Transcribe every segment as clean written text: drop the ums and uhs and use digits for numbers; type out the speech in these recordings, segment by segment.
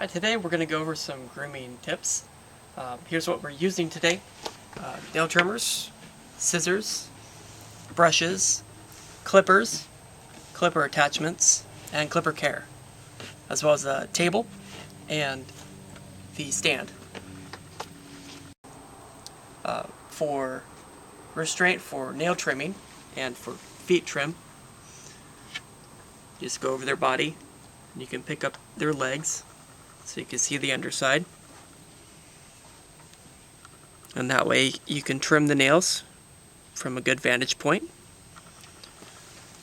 Hi, today we're going to go over some grooming tips. Here's what we're using today. Nail trimmers, scissors, brushes, clippers, clipper attachments, and clipper care, as well as a table and the stand. For restraint for nail trimming and for feet trim, just go over their body and you can pick up their legs so you can see the underside. And that way you can trim the nails from a good vantage point.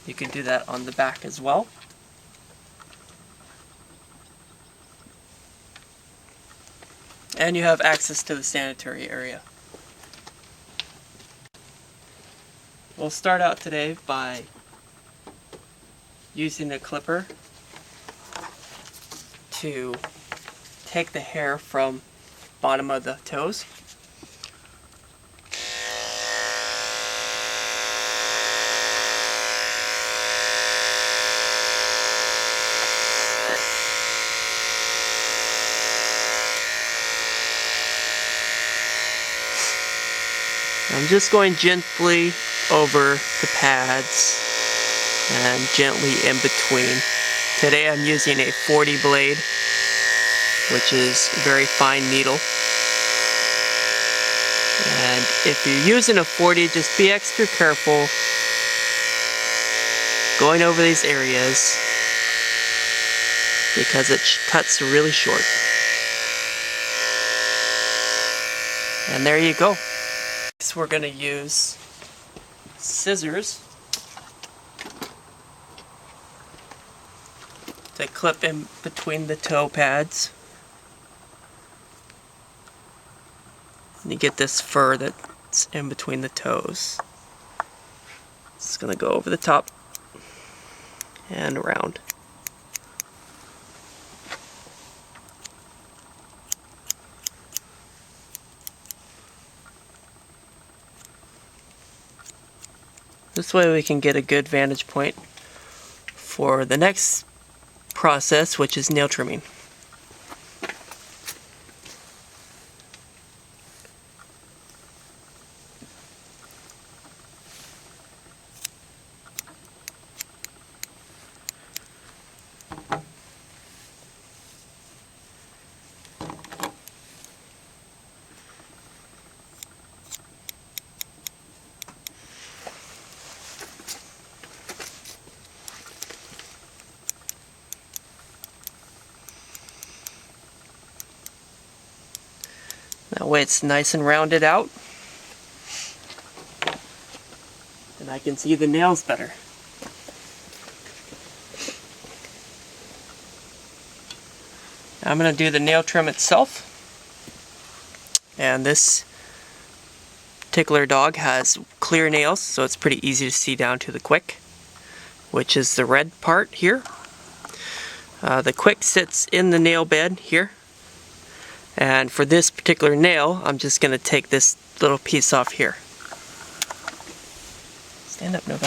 You can do that on the back as well. And you have access to the sanitary area. We'll start out today by using a clipper to take the hair from bottom of the toes. I'm just going gently over the pads and gently in between. Today I'm using a 40 blade, which is a very fine needle. And if you're using a 40, just be extra careful going over these areas because it cuts really short. And there you go. Next we're going to use scissors to clip in between the toe pads. And you get this fur that's in between the toes. It's going to go over the top and around. This way we can get a good vantage point for the next process, which is nail trimming. That way it's nice and rounded out, and I can see the nails better. Now I'm going to do the nail trim itself, and this particular dog has clear nails, so it's pretty easy to see down to the quick, which is the red part here. The quick sits in the nail bed here. And for this particular nail, I'm just going to take this little piece off here. Stand up, Nova.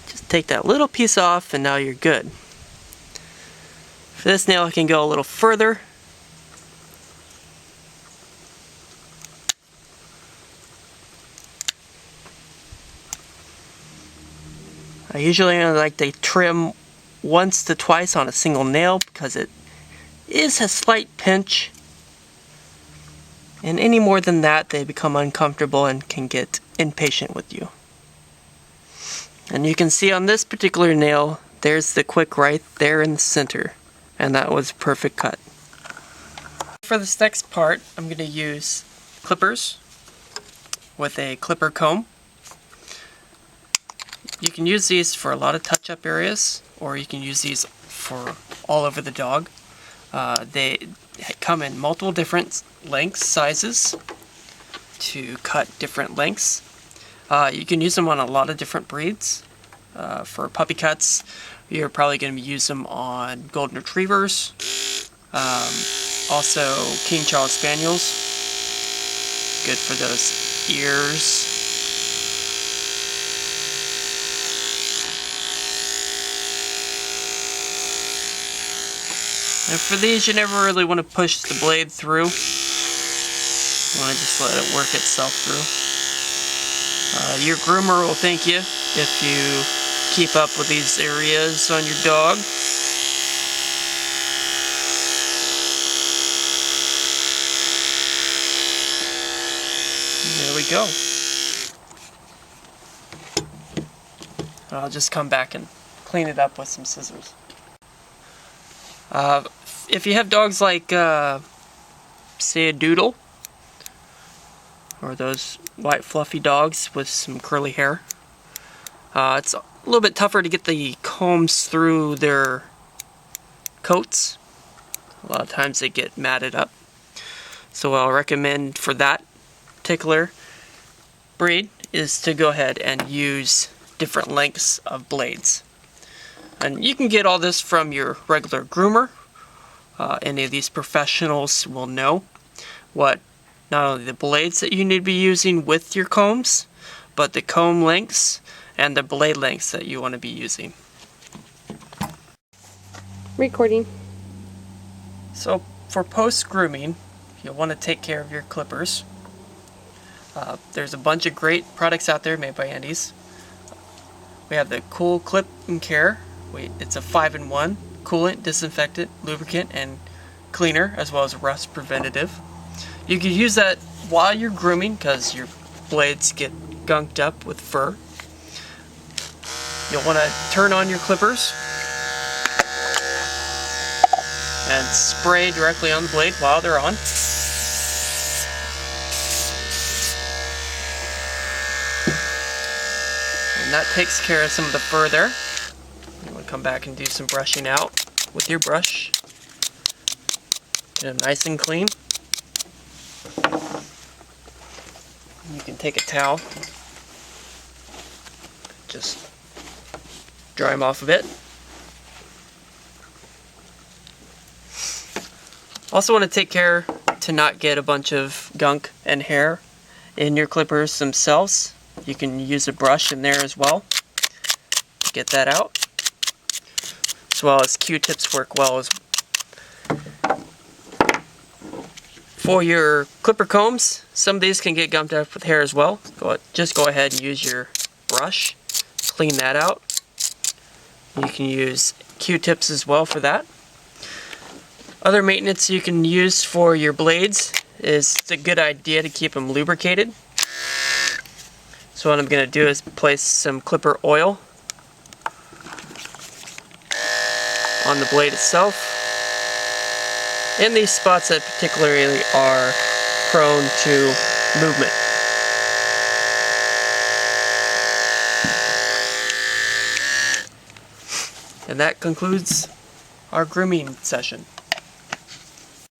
Just take that little piece off and now you're good. For this nail, I can go a little further. I usually like to trim once to twice on a single nail because it is a slight pinch, and any more than that they become uncomfortable and can get impatient with you. And you can see on this particular nail there's the quick right there in the center, and that was a perfect cut. For this next part I'm going to use clippers with a clipper comb. You can use these for a lot of touch-up areas, or you can use these for all over the dog. They come in multiple different lengths, sizes, to cut different lengths. You can use them on a lot of different breeds. For puppy cuts, you're probably going to use them on golden retrievers, also King Charles Spaniels. Good for those ears. And for these, you never really want to push the blade through. You want to just let it work itself through. Your groomer will thank you if you keep up with these areas on your dog. There we go. I'll just come back and clean it up with some scissors. If you have dogs like, say, a doodle, or those white fluffy dogs with some curly hair, it's a little bit tougher to get the combs through their coats. A lot of times they get matted up. So what I'll recommend for that particular breed is to go ahead and use different lengths of blades. And you can get all this from your regular groomer. Any of these professionals will know what not only the blades that you need to be using with your combs, but the comb lengths and the blade lengths that you want to be using. Recording. So for post-grooming, you'll want to take care of your clippers. There's a bunch of great products out there made by Andes. We have the Cool Clip and Care. It's a 5-in-1 coolant, disinfectant, lubricant, and cleaner, as well as rust preventative. You can use that while you're grooming because your blades get gunked up with fur. You'll want to turn on your clippers and spray directly on the blade while they're on. And that takes care of some of the fur there. You want to come back and do some brushing out with your brush. Get them nice and clean. You can take a towel, just dry them off a bit. Also want to take care to not get a bunch of gunk and hair in your clippers themselves. You can use a brush in there as well to get that out. As well as Q-tips work well as for your clipper combs. Some of these can get gummed up with hair as well. Just go ahead and use your brush, clean that out. You can use Q-tips as well for that. Other maintenance you can use for your blades is it's a good idea to keep them lubricated. So what I'm going to do is place some clipper oil on the blade itself in these spots that particularly are prone to movement. And that concludes our grooming session.